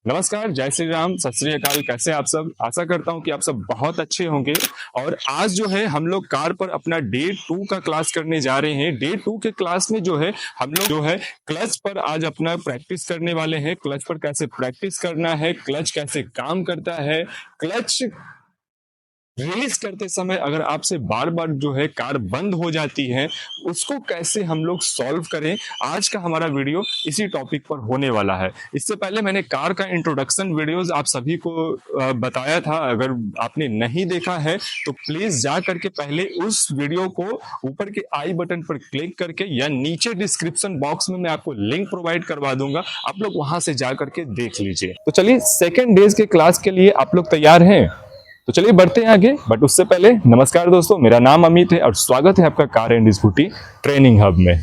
नमस्कार, जय श्री राम, सत श्री अकाल। कैसे आप सब? आशा करता हूं कि आप सब बहुत अच्छे होंगे। और आज जो है हम लोग कार पर अपना डे 2 का क्लास करने जा रहे हैं। डे 2 के क्लास में जो है हम लोग जो है क्लच पर आज अपना प्रैक्टिस करने वाले हैं। क्लच पर कैसे प्रैक्टिस करना है, क्लच कैसे काम करता है, क्लच रिलीज करते समय अगर आपसे बार बार जो है कार बंद हो जाती है, उसको कैसे हम लोग सॉल्व करें। आज का हमारा वीडियो इसी टॉपिक पर होने वाला है। इससे पहले मैंने कार का इंट्रोडक्शन वीडियोस आप सभी को बताया था। अगर आपने नहीं देखा है तो प्लीज जा करके पहले उस वीडियो को ऊपर के आई बटन पर क्लिक करके या नीचे डिस्क्रिप्शन बॉक्स में मैं आपको लिंक प्रोवाइड करवा दूंगा, आप लोग वहां से जा करके देख लीजिए। तो चलिए, सेकेंड डेज के क्लास के लिए आप लोग तैयार हैं? तो चलिए बढ़ते हैं आगे। बट उससे पहले नमस्कार दोस्तों, मेरा नाम अमित है और स्वागत है आपका car and scooty training hub में।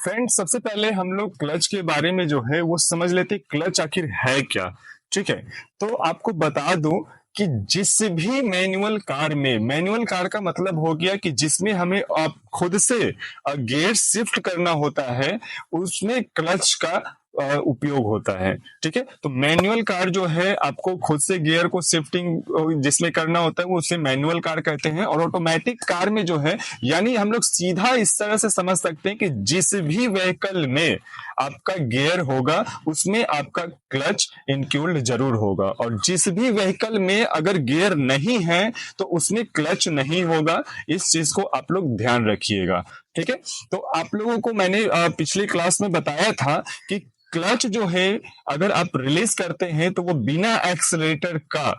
फ्रेंड्स, सबसे पहले हम लोग क्लच के बारे में जो है वो समझ लेते हैं, क्लच आखिर है क्या। ठीक है, तो आपको बता दूं कि जिस भी मैनुअल कार में, मैनुअल कार का मतलब हो गया कि जिसमें हमें आप खुद से गियर शिफ्ट करना होता है, उसमें क्लच का उपयोग होता है। ठीक है, तो मैनुअल कार जो है आपको खुद से गियर को शिफ्टिंग जिसमें करना होता है वो उसे मैनुअल कार कहते हैं। और ऑटोमेटिक कार में जो है, यानी हम लोग सीधा इस तरह से समझ सकते हैं कि जिस भी व्हीकल में आपका गियर होगा उसमें आपका क्लच इंक्लूड जरूर होगा, और जिस भी व्हीकल में अगर गियर नहीं है तो उसमें क्लच नहीं होगा। इस चीज को आप लोग ध्यान रखिएगा। ठीक है, तो आप लोगों को मैंने पिछली क्लास में बताया था कि क्लच जो है अगर आप रिलीज करते हैं तो वो बिना एक्सीलरेटर का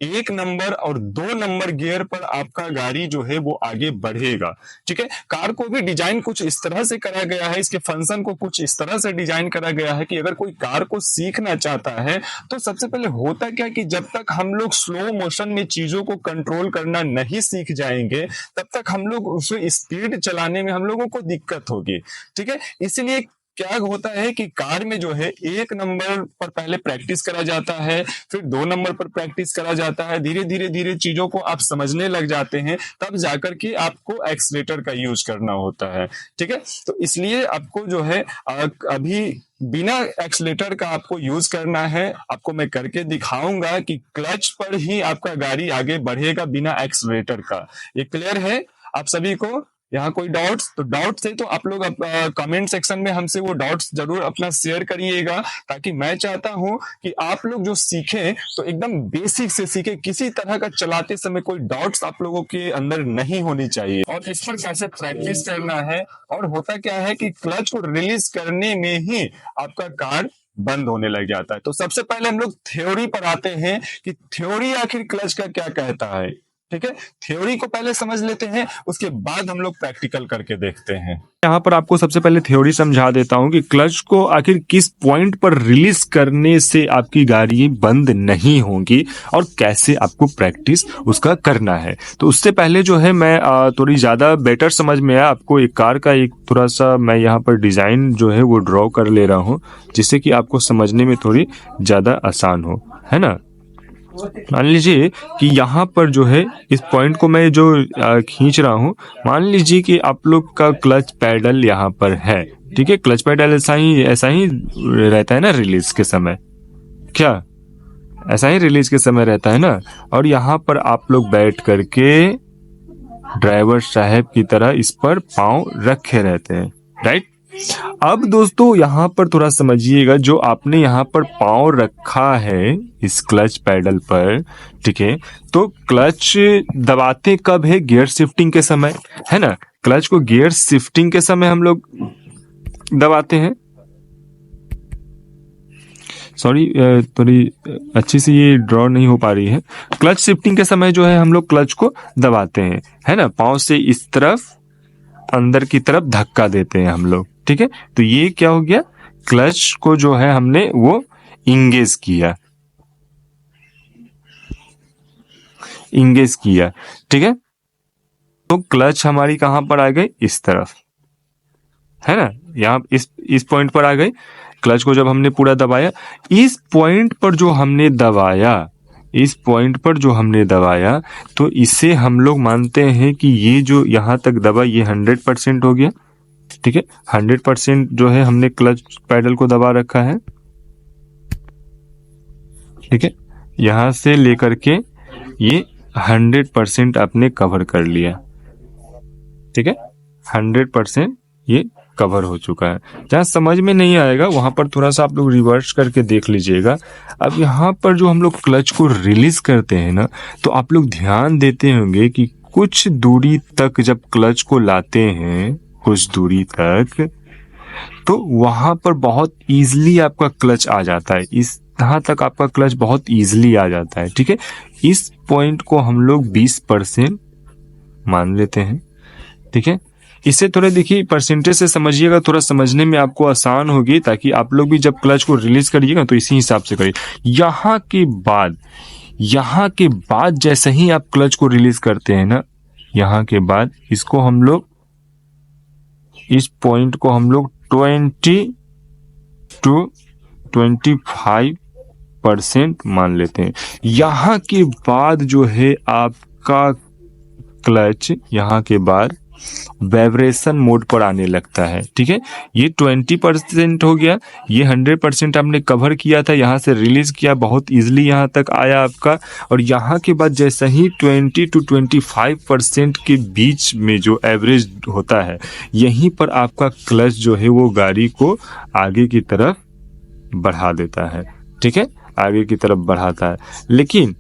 1 नंबर और 2 नंबर गियर पर आपका गाड़ी जो है वो आगे बढ़ेगा। ठीक है, कार को भी डिजाइन कुछ इस तरह से करा गया है, इसके फंक्शन को कुछ इस तरह से डिजाइन करा गया है कि अगर कोई कार को सीखना चाहता है तो सबसे पहले होता क्या कि जब तक हम लोग स्लो मोशन में चीजों को कंट्रोल करना नहीं सीख जाएंगे तब तक हम लोग उसे स्पीड चलाने में हम लोगों को दिक्कत होगी। ठीक है, इसलिए क्या होता है कि कार में जो है 1 नंबर पर पहले प्रैक्टिस करा जाता है, फिर 2 नंबर पर प्रैक्टिस करा जाता है। धीरे धीरे धीरे चीजों को आप समझने लग जाते हैं, तब जाकर के आपको एक्सीलरेटर का यूज करना होता है। ठीक है, तो इसलिए आपको जो है अभी बिना एक्सीलरेटर का आपको यूज करना है। आपको मैं करके दिखाऊंगा कि क्लच पर ही आपका गाड़ी आगे बढ़ेगा बिना एक्सीलरेटर का। ये क्लियर है आप सभी को? यहाँ कोई डाउट्स? तो डाउट्स है तो आप लोग कमेंट सेक्शन में हमसे वो डाउट्स जरूर अपना शेयर करिएगा, ताकि मैं चाहता हूं कि आप लोग जो सीखें तो एकदम बेसिक से सीखें। किसी तरह का चलाते समय कोई डाउट्स आप लोगों के अंदर नहीं होनी चाहिए। और इस पर कैसे प्रैक्टिस करना है, और होता क्या है कि क्लच को रिलीज करने में ही आपका कार बंद होने लग जाता है। तो सबसे पहले हम लोग थ्योरी पर आते हैं कि थ्योरी आखिर क्लच का क्या कहता है। ठीक है, थ्योरी को पहले समझ लेते हैं, उसके बाद हम लोग प्रैक्टिकल करके देखते हैं। यहाँ पर आपको सबसे पहले थ्योरी समझा देता हूँ कि क्लच को आखिर किस पॉइंट पर रिलीज करने से आपकी गाड़ी बंद नहीं होगी और कैसे आपको प्रैक्टिस उसका करना है। तो उससे पहले जो है मैं थोड़ी ज्यादा बेटर समझ में आया आपको एक कार का एक थोड़ा सा मैं यहाँ पर डिजाइन जो है वो ड्रॉ कर ले रहा हूँ, जिससे कि आपको समझने में थोड़ी ज्यादा आसान हो, है ना। मान लीजिए कि यहाँ पर जो है इस पॉइंट को मैं जो खींच रहा हूँ, मान लीजिए कि आप लोग का क्लच पैडल यहाँ पर है। ठीक है, क्लच पैडल ऐसा ही रहता है ना रिलीज के समय, क्या ऐसा ही रिलीज के समय रहता है ना। और यहाँ पर आप लोग बैठ करके ड्राइवर साहब की तरह इस पर पाँव रखे रहते हैं, राइट। अब दोस्तों यहाँ पर थोड़ा समझिएगा, जो आपने यहाँ पर पाँव रखा है इस क्लच पैडल पर, ठीक है, तो क्लच दबाते कब है? गियर शिफ्टिंग के समय, है ना। क्लच को गियर शिफ्टिंग के समय हम लोग दबाते हैं। सॉरी, थोड़ी अच्छी से ये ड्रॉ नहीं हो पा रही है। क्लच शिफ्टिंग के समय जो है हम लोग क्लच को दबाते हैं, है ना। पाँव से इस तरफ अंदर की तरफ धक्का देते हैं हम लोग, ठीक है। तो ये क्या हो गया? क्लच को जो है हमने वो इंगेज किया, ठीक है। तो क्लच हमारी कहां पर आ गई? इस तरफ, है ना। यहाँ इस पॉइंट पर आ गई। क्लच को जब हमने पूरा दबाया, इस पॉइंट पर जो हमने दबाया, तो इसे हम लोग मानते हैं कि ये जो यहां तक दबा ये 100% हो गया। ठीक है। 100% जो है हमने क्लच पैडल को दबा रखा है, ठीक है। यहां से लेकर के ये 100% आपने कवर कर लिया, ठीक है। 100% ये कवर हो चुका है। जहाँ समझ में नहीं आएगा वहां पर थोड़ा सा आप लोग रिवर्स करके देख लीजिएगा। अब यहाँ पर जो हम लोग क्लच को रिलीज करते हैं ना, तो आप लोग ध्यान देते होंगे कि कुछ दूरी तक जब क्लच को लाते हैं, कुछ दूरी तक, तो वहां पर बहुत इजीली आपका क्लच आ जाता है। इस यहाँ तक आपका क्लच बहुत इजीली आ जाता है, ठीक है। इस पॉइंट को हम लोग 20% मान लेते हैं, ठीक है। इसे थोड़ा देखिए परसेंटेज से समझिएगा, थोड़ा समझने में आपको आसान होगी, ताकि आप लोग भी जब क्लच को रिलीज करिएगा तो इसी हिसाब से करिए। यहाँ के बाद जैसे ही आप क्लच को रिलीज करते हैं ना, यहाँ के बाद इसको हम लोग, इस पॉइंट को हम लोग 20 to 25% मान लेते हैं। यहाँ के बाद जो है आपका क्लच यहाँ के बाद वाइब्रेशन मोड पर आने लगता है, ठीक है। ये 20% हो गया, ये 100% आपने कवर किया था, यहाँ से रिलीज किया, बहुत इजीली यहाँ तक आया आपका। और यहाँ के बाद जैसे ही 20 to 25% के बीच में जो एवरेज होता है, यहीं पर आपका क्लच जो है वो गाड़ी को आगे की तरफ बढ़ा देता है, ठीक है, आगे की तरफ बढ़ाता है। लेकिन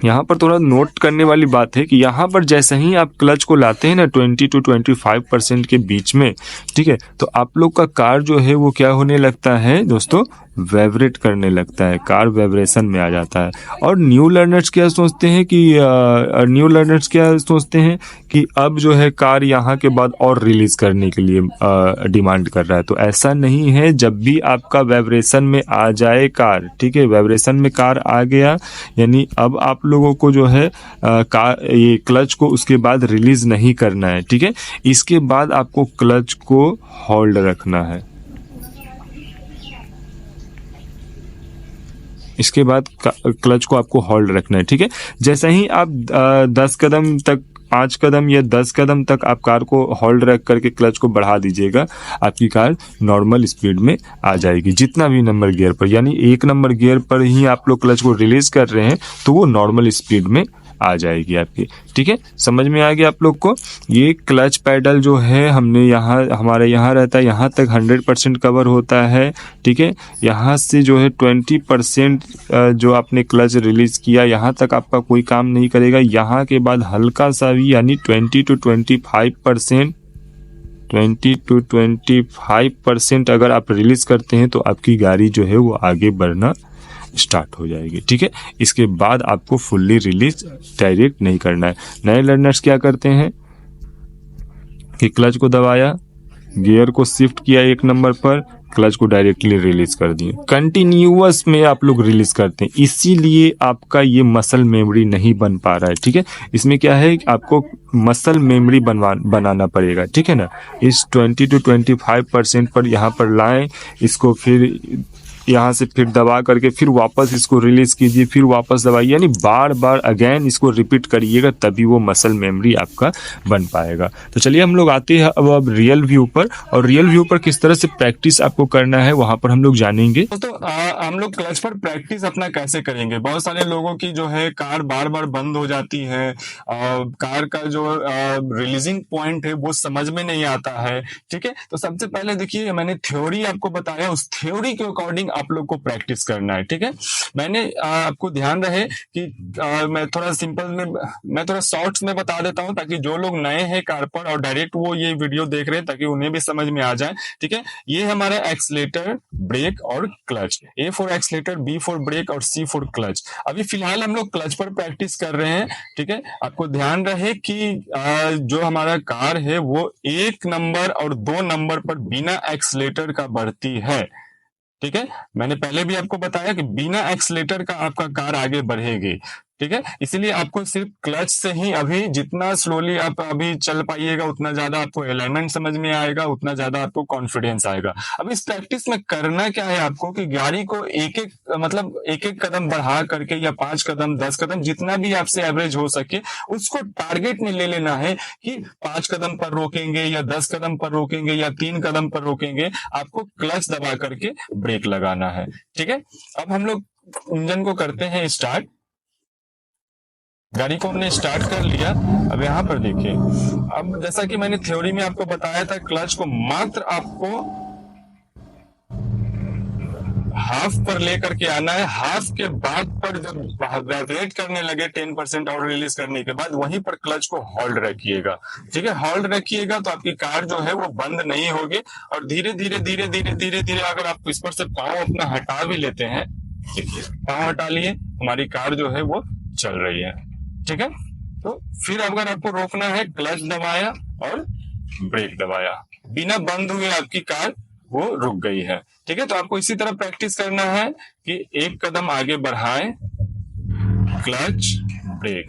यहाँ पर थोड़ा नोट करने वाली बात है कि यहाँ पर जैसे ही आप क्लच को लाते हैं ना 20 to 25% के बीच में, ठीक है, तो आप लोग का कार जो है वो क्या होने लगता है दोस्तों, वाइब्रेट करने लगता है, कार वाइब्रेशन में आ जाता है। और न्यू लर्नर्स क्या सोचते हैं कि अब जो है कार यहाँ के बाद और रिलीज करने के लिए डिमांड कर रहा है। तो ऐसा नहीं है, जब भी आपका वाइब्रेशन में आ जाए कार, ठीक है, वाइब्रेशन में कार आ गया, यानी अब आप लोगों को जो है ये क्लच को उसके बाद रिलीज नहीं करना है, ठीक है। इसके बाद आपको क्लच को होल्ड रखना है, इसके बाद क्लच को आपको होल्ड रखना है, ठीक है। जैसे ही आप 10 कदम तक, 5 कदम या 10 कदम तक आप कार को होल्ड रख करके क्लच को बढ़ा दीजिएगा, आपकी कार नॉर्मल स्पीड में आ जाएगी। जितना भी नंबर गियर पर, यानी 1 नंबर गियर पर ही आप लोग क्लच को रिलीज कर रहे हैं तो वो नॉर्मल स्पीड में आ जाएगी आपकी, ठीक है। समझ में आ गया आप लोग को। ये क्लच पैडल जो है हमने यहाँ, हमारे यहाँ रहता है, यहाँ तक 100% कवर होता है, ठीक है। यहाँ से जो है 20% जो आपने क्लच रिलीज किया, यहाँ तक आपका कोई काम नहीं करेगा। यहाँ के बाद हल्का सा भी, यानी 20 to 25% अगर आप रिलीज करते हैं तो आपकी गाड़ी जो है वो आगे बढ़ना स्टार्ट हो जाएगी, ठीक है। इसके बाद आपको फुल्ली रिलीज डायरेक्ट नहीं करना है। नए लर्नर्स क्या करते हैं कि क्लच को दबाया, गियर को शिफ्ट किया 1 नंबर पर, क्लच को डायरेक्टली रिलीज कर दिए, कंटिन्यूअस में आप लोग रिलीज करते हैं, इसीलिए आपका ये मसल मेमोरी नहीं बन पा रहा है, ठीक है। इसमें क्या है, आपको मसल मेमोरी बनाना पड़ेगा, ठीक है ना। इस 20 to 25% पर यहाँ पर लाएं, इसको फिर यहाँ से फिर दबा करके फिर वापस इसको रिलीज कीजिए, फिर वापस दबाइए, यानी बार बार अगेन इसको रिपीट करिएगा, तभी वो मसल मेमोरी आपका बन पाएगा। तो चलिए हम लोग आते हैं अब रियल व्यू पर, और रियल व्यू पर किस तरह से प्रैक्टिस आपको करना है वहां पर हम लोग जानेंगे। तो हम लोग क्लच पर प्रैक्टिस अपना कैसे करेंगे। बहुत सारे लोगों की जो है कार बार बार बंद हो जाती है, कार का जो रिलीजिंग पॉइंट है वो समझ में नहीं आता है, ठीक है। तो सबसे पहले देखिए, मैंने थ्योरी आपको बताया, उस थ्योरी के अकॉर्डिंग आप लोग को प्रैक्टिस करना है, ठीक है। मैंने आपको ध्यान रहे कि मैं थोड़ा सिंपल में, मैं थोड़ा शॉर्ट्स में बता देता हूं, ताकि जो लोग नए हैं कार पर और डायरेक्ट वो ये वीडियो देख रहे हैं, ताकि उन्हें भी समझ में आ जाए, ठीक है। ये हमारा एक्सीलेटर, ब्रेक और clutch, A for accelerator, B for brake और C फॉर क्लच। अभी फिलहाल हम लोग क्लच पर प्रैक्टिस कर रहे हैं, ठीक है। आपको ध्यान रहे कि जो हमारा कार है वो 1 नंबर और 2 नंबर पर बिना एक्सीलेटर का बढ़ती है, ठीक है। मैंने पहले भी आपको बताया कि बिना एक्सीलेटर का आपका कार आगे बढ़ेगी। ठीक है। इसीलिए आपको सिर्फ क्लच से ही अभी जितना स्लोली आप अभी चल पाइएगा उतना ज्यादा आपको अलाइनमेंट समझ में आएगा, उतना ज्यादा आपको कॉन्फिडेंस आएगा। अब इस प्रैक्टिस में करना क्या है आपको कि गाड़ी को एक एक कदम बढ़ा करके या 5 कदम 10 कदम जितना भी आपसे एवरेज हो सके उसको टारगेट में ले लेना है कि 5 कदम पर रोकेंगे या 10 कदम पर रोकेंगे या 3 कदम पर रोकेंगे, आपको क्लच दबा करके ब्रेक लगाना है। ठीक है। अब हम लोग इंजन को करते हैं स्टार्ट। गाड़ी को हमने स्टार्ट कर लिया। अब यहाँ पर देखिए, अब जैसा कि मैंने थ्योरी में आपको बताया था, क्लच को मात्र आपको हाफ पर लेकर के आना है। हाफ के बाद पर जब वाइब्रेट करने लगे 10% और रिलीज करने के बाद वहीं पर क्लच को होल्ड रखिएगा। ठीक है, होल्ड रखिएगा तो आपकी कार जो है वो बंद नहीं होगी। और धीरे धीरे धीरे धीरे धीरे धीरे अगर आप इस पर से पाँव अपना हटा भी लेते हैं, देखिए पाँव हटा लिए, हमारी कार जो है वो चल रही है। ठीक है। तो फिर अगर आपको रोकना है, क्लच दबाया और ब्रेक दबाया, बिना बंद हुए आपकी कार वो रुक गई है। ठीक है। तो आपको इसी तरह प्रैक्टिस करना है कि एक कदम आगे बढ़ाएं, क्लच ब्रेक।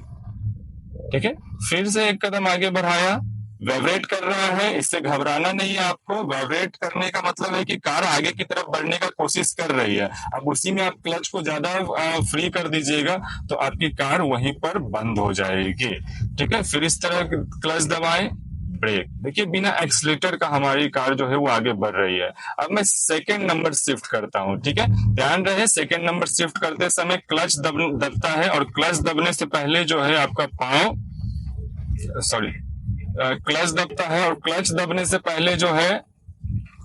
ठीक है। फिर से एक कदम आगे बढ़ाया, वाइब्रेट कर रहा है, इससे घबराना नहीं है आपको। वाइब्रेट करने का मतलब है कि कार आगे की तरफ बढ़ने का कोशिश कर रही है। अब उसी में आप क्लच को ज्यादा फ्री कर दीजिएगा तो आपकी कार वहीं पर बंद हो जाएगी। ठीक है। फिर इस तरह क्लच दबाएं, ब्रेक। देखिए बिना एक्सीलेटर का हमारी कार जो है वो आगे बढ़ रही है। अब मैं सेकंड नंबर शिफ्ट करता हूं। ठीक है, ध्यान रहे सेकंड नंबर शिफ्ट करते समय क्लच दबता है और क्लच दबने से पहले जो है आपका पाँव क्लच दबता है और क्लच दबने से पहले जो है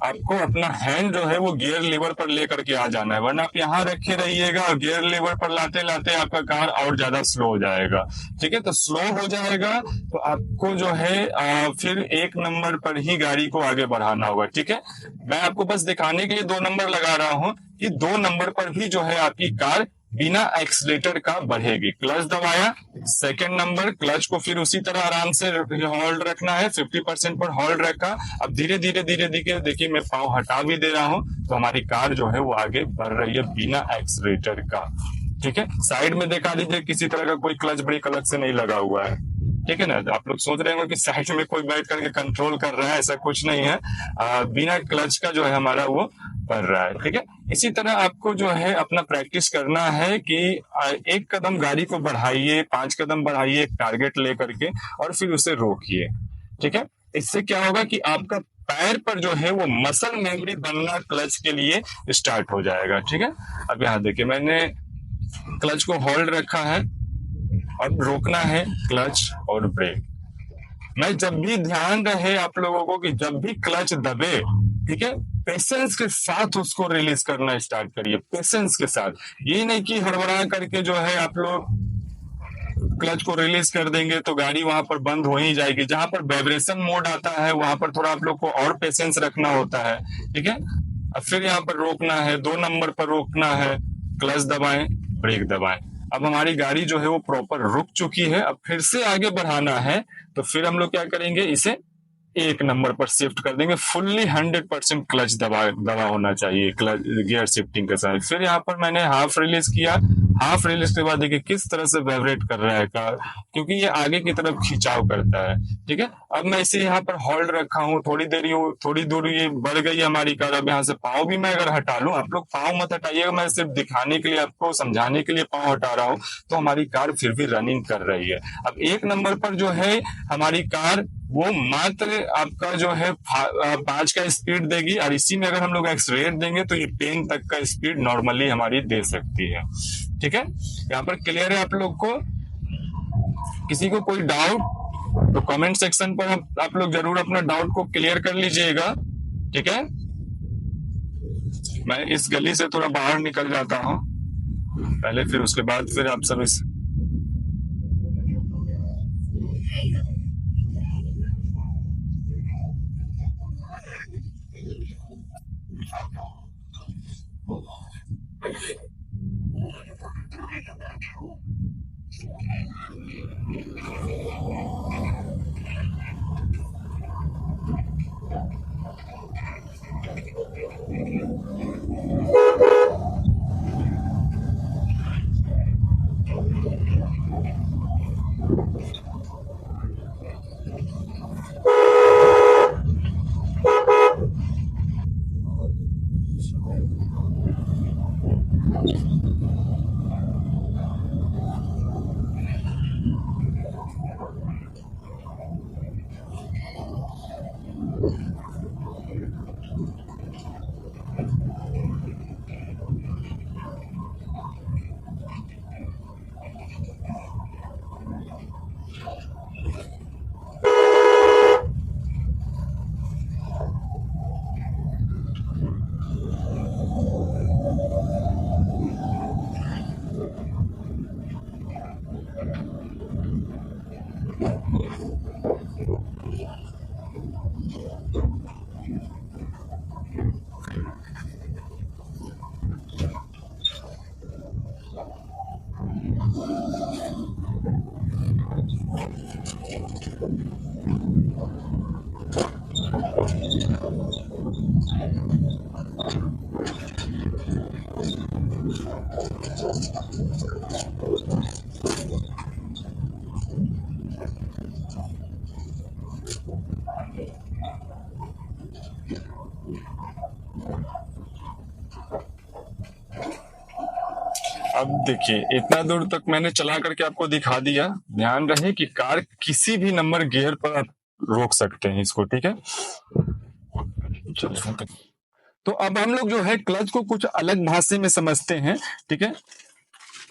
आपको अपना हैंड जो है वो गियर लीवर पर लेकर के आ जाना है, वरना आप यहाँ रखे रहिएगा और गियर लीवर पर लाते लाते आपका कार और ज्यादा स्लो हो जाएगा। ठीक है, तो स्लो हो जाएगा तो आपको जो है फिर एक नंबर पर ही गाड़ी को आगे बढ़ाना होगा। ठीक है, मैं आपको बस दिखाने के लिए 2 नंबर लगा रहा हूँ कि 2 नंबर पर भी जो है आपकी कार बिना एक्सीलेटर का बढ़ेगी। क्लच दबाया, सेकंड नंबर, क्लच को फिर उसी तरह आराम से होल्ड रखना है, 50% पर होल्ड रखा। अब धीरे धीरे धीरे धीरे देखिए मैं पाँव हटा भी दे रहा हूं तो हमारी कार जो है वो आगे बढ़ रही है बिना एक्सीलेटर का। ठीक है, साइड में दिखा दीजिए किसी तरह का कोई क्लच ब्रेक अलग से नहीं लगा हुआ है। ठीक है ना, आप लोग सोच रहे होंगे कि साइड में कोई बैठ करके कंट्रोल कर रहा है, ऐसा कुछ नहीं है। बिना क्लच का जो है हमारा वो बढ़ रहा है। ठीक है, इसी तरह आपको जो है अपना प्रैक्टिस करना है कि एक कदम गाड़ी को बढ़ाइए, 5 कदम बढ़ाइए टारगेट लेकर के और फिर उसे रोकिए। ठीक है, इससे क्या होगा कि आपका पैर पर जो है वो मसल मेमोरी बनना क्लच के लिए स्टार्ट हो जाएगा। ठीक है, अब यहाँ देखिए मैंने क्लच को होल्ड रखा है और रोकना है, क्लच और ब्रेक। मैं जब भी ध्यान रहे आप लोगों को कि जब भी क्लच दबे, ठीक है, पेशेंस के साथ उसको रिलीज करना स्टार्ट करिए, पेशेंस के साथ। ये नहीं कि हड़बड़ा करके जो है आप लोग क्लच को रिलीज कर देंगे तो गाड़ी वहां पर बंद हो ही जाएगी। जहां पर वाइब्रेशन मोड आता है वहां पर थोड़ा आप लोग को और पेशेंस रखना होता है। ठीक है, अब फिर यहाँ पर रोकना है, 2 नंबर पर रोकना है, क्लच दबाएं, ब्रेक दबाएं। अब हमारी गाड़ी जो है वो प्रॉपर रुक चुकी है। अब फिर से आगे बढ़ाना है तो फिर हम लोग क्या करेंगे, इसे 1 नंबर पर शिफ्ट कर देंगे। फुल्ली 100% क्लच दबा होना चाहिए क्लच गियर शिफ्टिंग के साथ। फिर यहाँ पर मैंने हाफ रिलीज किया, हाफ रिलीज के बाद देखिए किस तरह से वाइब्रेट कर रहा है कार, क्योंकि ये आगे की तरफ खिंचाव करता है। ठीक है, अब मैं इसे यहाँ पर होल्ड रखा हूँ, थोड़ी दूर ये बढ़ गई हमारी कार। अब यहाँ से पाँव भी मैं अगर हटा लूं, आप लोग पाँव मत हटाइएगा, मैं सिर्फ दिखाने के लिए आपको समझाने के लिए पाँव हटा रहा हूँ, तो हमारी कार फिर भी रनिंग कर रही है। अब 1 नंबर पर जो है हमारी कार वो मात्र आपका जो है 5 का स्पीड देगी और इसी में अगर हम लोग एक्सलेरेट देंगे तो ये 10 तक का स्पीड नॉर्मली हमारी दे सकती है। ठीक है, यहाँ पर क्लियर है आप लोग को? किसी को कोई डाउट तो कमेंट सेक्शन पर आप लोग जरूर अपना डाउट को क्लियर कर लीजिएगा। ठीक है, मैं इस गली से थोड़ा बाहर निकल जाता हूँ पहले, फिर उसके बाद फिर आप सब इस अब देखिए, इतना दूर तक मैंने चला करके आपको दिखा दिया। ध्यान रहे कि कार किसी भी नंबर गियर पर आप रोक सकते हैं इसको, ठीक है। तो अब हम लोग जो है क्लच को कुछ अलग भाषा में समझते हैं, ठीक है।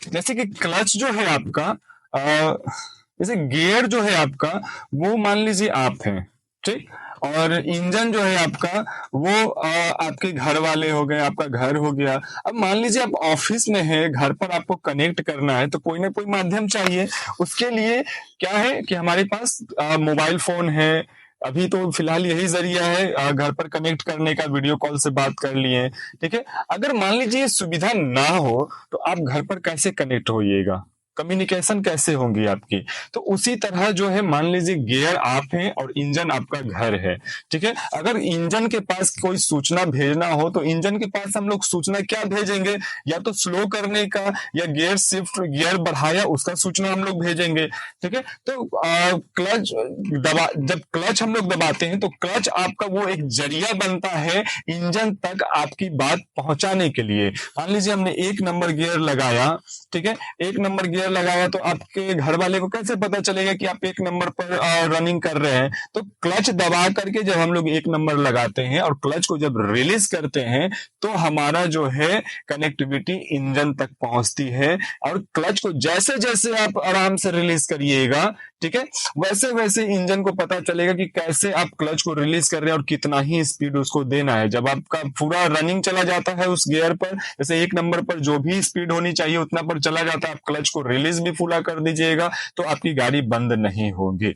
जैसे कि क्लच जो है आपका, जैसे गियर जो है आपका वो मान लीजिए आप हैं, ठीक। और इंजन जो है आपका वो आपके घर वाले हो गए, आपका घर हो गया। अब मान लीजिए आप ऑफिस में है, घर पर आपको कनेक्ट करना है तो कोई ना कोई माध्यम चाहिए। उसके लिए क्या है कि हमारे पास मोबाइल फोन है। अभी तो फिलहाल यही जरिया है घर पर कनेक्ट करने का, वीडियो कॉल से बात कर लिए, ठीक है। अगर मान लीजिए ये सुविधा ना हो तो आप घर पर कैसे कनेक्ट होइएगा, कम्युनिकेशन कैसे होंगी आपकी। तो उसी तरह जो है मान लीजिए गियर आप हैं और इंजन आपका घर है, ठीक है। अगर इंजन के पास कोई सूचना भेजना हो तो इंजन के पास हम लोग सूचना क्या भेजेंगे, या तो स्लो करने का, या गियर शिफ्ट, गियर बढ़ाया उसका सूचना हम लोग भेजेंगे, ठीक है। तो क्लच दबा, जब क्लच हम लोग दबाते हैं तो क्लच आपका वो एक जरिया बनता है इंजन तक आपकी बात पहुंचाने के लिए। मान लीजिए हमने 1 नंबर गियर लगाया, ठीक है। 1 नंबर गियर लगाया तो आपके घर वाले को कैसे पता चलेगा कि आप 1 नंबर पर रनिंग कर रहे हैं। तो क्लच दबा करके जब हम लोग 1 नंबर लगाते हैं और क्लच को जब रिलीज करते हैं तो हमारा जो है कनेक्टिविटी इंजन तक पहुंचती है। और क्लच को जैसे जैसे आप आराम से रिलीज करिएगा, ठीक है, वैसे वैसे इंजन को पता चलेगा कि कैसे आप क्लच को रिलीज कर रहे हैं और कितना ही स्पीड उसको देना है। जब आपका पूरा रनिंग चला जाता है उस गियर पर, जैसे 1 नंबर पर जो भी स्पीड होनी चाहिए उतना पर चला जाता है, आप क्लच को रिलीज भी फुला कर दीजिएगा तो आपकी गाड़ी बंद नहीं होगी,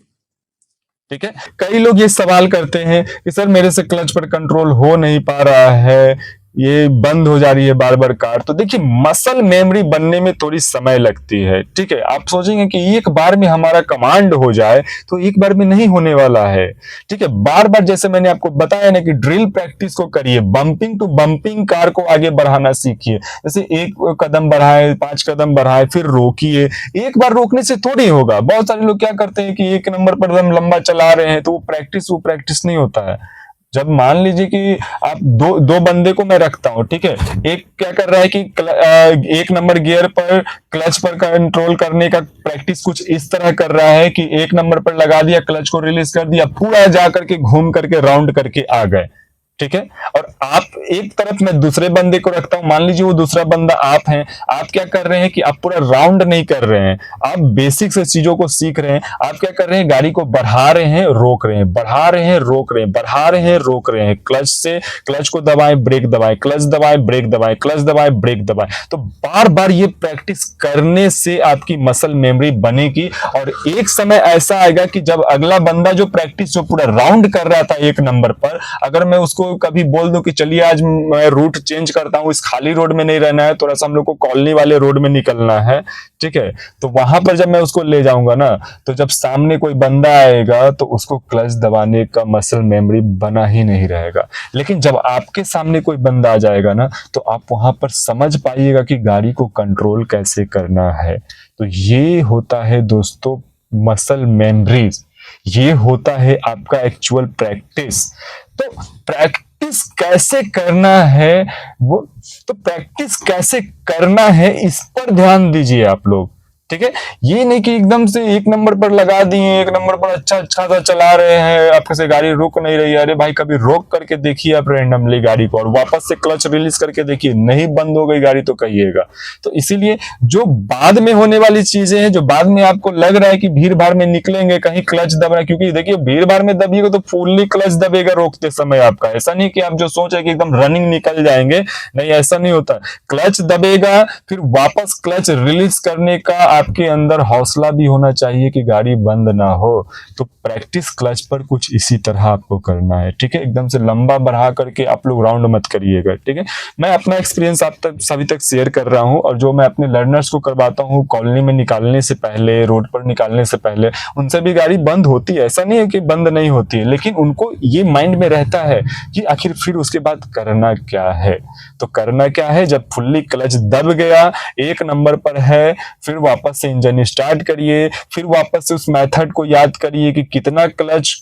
ठीक है। कई लोग ये सवाल करते हैं कि सर मेरे से क्लच पर कंट्रोल हो नहीं पा रहा है, ये बंद हो जा रही है बार बार कार। तो देखिए, मसल मेमोरी बनने में थोड़ी समय लगती है, ठीक है। आप सोचेंगे कि एक बार में हमारा कमांड हो जाए, तो एक बार में नहीं होने वाला है, ठीक है। बार बार, जैसे मैंने आपको बताया ना कि ड्रिल प्रैक्टिस को करिए, बंपिंग टू बंपिंग कार को आगे बढ़ाना सीखिए। जैसे 1 कदम बढ़ाए, 5 कदम बढ़ाए, फिर रोकिए। एक बार रोकने से थोड़ी होगा। बहुत सारे लोग क्या करते हैं कि 1 नंबर पर एकदम लंबा चला रहे हैं तो वो प्रैक्टिस नहीं होता है। जब मान लीजिए कि आप दो बंदे को मैं रखता हूं, ठीक है। एक क्या कर रहा है कि 1 नंबर गियर पर क्लच पर कंट्रोल करने का प्रैक्टिस कुछ इस तरह कर रहा है कि 1 नंबर पर लगा दिया, क्लच को रिलीज कर दिया, पूरा जा करके घूम करके राउंड करके आ गए, ठीक है। और आप एक तरफ मैं दूसरे बंदे को रखता हूं, मान लीजिए वो दूसरा बंदा आप हैं। आप क्या कर रहे हैं कि आप पूरा राउंड नहीं कर रहे हैं, आप बेसिक से चीजों को सीख रहे हैं। आप क्या कर रहे हैं, गाड़ी को बढ़ा रहे हैं, रोक रहे हैं, बढ़ा रहे हैं, रोक रहे हैं, बढ़ा रहे हैं, रोक रहे हैं। क्लच से, क्लच को दबाएं, ब्रेक दबाएं, क्लच दबाएं, ब्रेक दबाएं, क्लच दबाएं, ब्रेक दबाएं। तो बार बार ये प्रैक्टिस करने से आपकी मसल मेमोरी बनेगी। और एक समय ऐसा आएगा कि जब अगला बंदा जो प्रैक्टिस जो पूरा राउंड कर रहा था 1 नंबर पर, अगर मैं उसको कभी बोल दूं कि चलिए आज मैं रूट चेंज करता हूं, इस खाली रोड में नहीं रहना है, थोड़ा सा हम लोग को कॉलोनी वाले रोड में निकलना है, ठीक है। तो वहां पर जब मैं उसको ले जाऊंगा ना, तो जब सामने कोई बंदा आएगा तो उसको क्लच दबाने का मसल मेमोरी बना ही नहीं रहेगा। लेकिन जब आपके सामने कोई बंदा आ जाएगा ना, तो आप वहां पर समझ पाइएगा कि गाड़ी को कंट्रोल कैसे करना है। तो ये होता है दोस्तों मसल मेमोरीज, ये होता है आपका एक्चुअल प्रैक्टिस। तो प्रैक्टिस कैसे करना है वो, तो प्रैक्टिस कैसे करना है इस पर ध्यान दीजिए आप लोग, ठीक है। ये नहीं कि एकदम से एक नंबर पर लगा दिए, एक नंबर पर अच्छा सा चला रहे हैं, आपके से गाड़ी रुक नहीं रही है, अरे भाई कभी रोक करके देखिए आप रैंडमली गाड़ी को और वापस से क्लच रिलीज करके देखिए, नहीं बंद हो गई गाड़ी तो कहिएगा। तो इसीलिए जो बाद में होने वाली चीजें हैं, जो बाद में आपको लग रहा है कि भीड़ भाड़ में निकलेंगे कहीं क्लच दब रहा है, क्योंकि देखिए भीड़ भाड़ में दबिएगा तो फुल्ली क्लच दबेगा रोकते समय आपका, ऐसा नहीं कि आप जो सोच रहे कि एकदम रनिंग निकल जाएंगे, नहीं ऐसा नहीं होता। क्लच दबेगा फिर वापस क्लच रिलीज करने का आपके अंदर हौसला भी होना चाहिए कि गाड़ी बंद ना हो। तो प्रैक्टिस क्लच पर कुछ इसी तरह आपको करना है, ठीक है। एकदम से लंबा बढ़ा करके आप लोग राउंड मत करिएगा, ठीक है। मैं अपना एक्सपीरियंस आप तक सभी तक शेयर कर रहा हूं, और जो मैं अपने लर्नर्स को करवाता हूं कॉलोनी में निकालने से पहले, रोड पर निकालने से पहले, उनसे भी गाड़ी बंद होती है, ऐसा नहीं है कि बंद नहीं होती है, लेकिन उनको ये माइंड में रहता है कि आखिर फिर उसके बाद करना क्या है। तो करना क्या है, जब फुल्ली क्लच दब गया, एक नंबर पर है, फिर वापस से इंजन स्टार्ट करिए, फिर वापस से उस मेथड को याद करिए कि कितना क्लच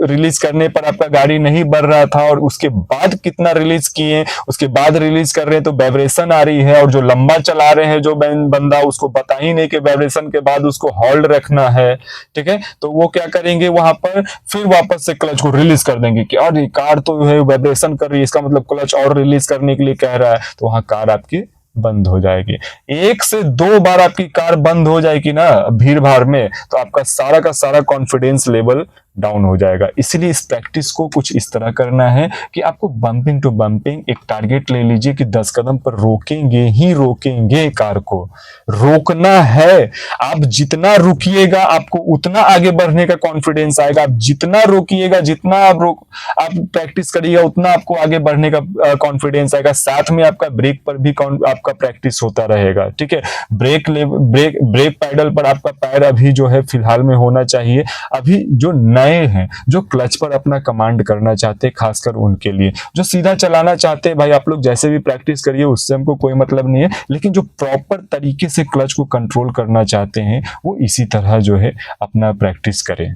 रिलीज करने पर आपका गाड़ी नहीं बढ़ रहा था और उसके बाद कितना रिलीज किए, उसके बाद रिलीज कर रहे हैं तो वाइब्रेशन आ रही है, और जो लंबा चला रहे हैं जो बंदा उसको पता ही नहीं कि वाइब्रेशन के बाद उसको होल्ड रखना है, ठीक है। तो वो क्या करेंगे वहां पर, फिर वापस से क्लच को रिलीज कर देंगे कि और कार तो है वाइब्रेशन कर रही है, इसका मतलब क्लच और रिलीज करने के लिए कह रहा है, तो वहां कार आपकी बंद हो जाएगी। एक से दो बार आपकी कार बंद हो जाएगी ना भीड़ भाड़ में, तो आपका सारा का सारा कॉन्फिडेंस लेवल डाउन हो जाएगा। इसलिए इस प्रैक्टिस को कुछ इस तरह करना है कि आपको बम्पिंग टू बम्पिंग एक टारगेट ले लीजिए कि 10 कदम पर रोकेंगे ही रोकेंगे, कार को रोकना है। आप जितना रुकिएगा आपको उतना आगे बढ़ने का कॉन्फिडेंस आएगा, आप जितना रोकिएगा, जितना आप प्रैक्टिस करिएगा उतना आपको आगे बढ़ने का कॉन्फिडेंस आएगा। साथ में आपका ब्रेक पर भी आपका प्रैक्टिस होता रहेगा, ठीक है। ब्रेक पैडल पर आपका पैर अभी जो है फिलहाल में होना चाहिए। अभी जो नए हैं, जो क्लच पर अपना कमांड करना चाहते हैं, खासकर उनके लिए, जो सीधा चलाना चाहते हैं, भाई आप लोग जैसे भी प्रैक्टिस करिए उससे हमको कोई मतलब नहीं है, लेकिन जो प्रॉपर तरीके से क्लच को कंट्रोल करना चाहते हैं वो इसी तरह जो है अपना प्रैक्टिस करें।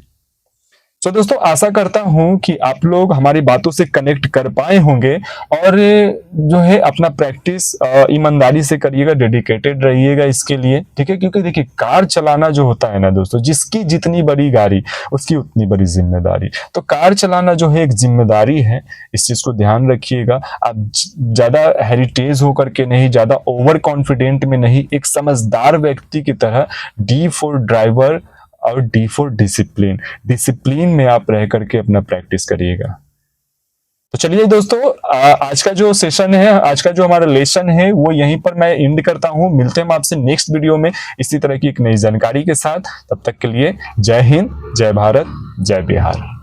तो दोस्तों आशा करता हूं कि आप लोग हमारी बातों से कनेक्ट कर पाए होंगे, और जो है अपना प्रैक्टिस ईमानदारी से करिएगा, डेडिकेटेड रहिएगा इसके लिए, ठीक है। क्योंकि देखिए कार चलाना जो होता है ना दोस्तों, जिसकी जितनी बड़ी गाड़ी उसकी उतनी बड़ी जिम्मेदारी। तो कार चलाना जो है एक जिम्मेदारी है, इस चीज को ध्यान रखिएगा। आप ज्यादा हेरिटेज होकर के नहीं, ज्यादा ओवर कॉन्फिडेंट में नहीं, एक समझदार व्यक्ति की तरह डी फॉर ड्राइवर और डी फॉर डिसिप्लिन, डिसिप्लिन में आप रह करके अपना प्रैक्टिस करिएगा। तो चलिए दोस्तों, आज का जो सेशन है, आज का जो हमारा लेसन है वो यहीं पर मैं एंड करता हूं। मिलते हैं आपसे नेक्स्ट वीडियो में इसी तरह की एक नई जानकारी के साथ। तब तक के लिए जय हिंद, जय भारत, जय बिहार।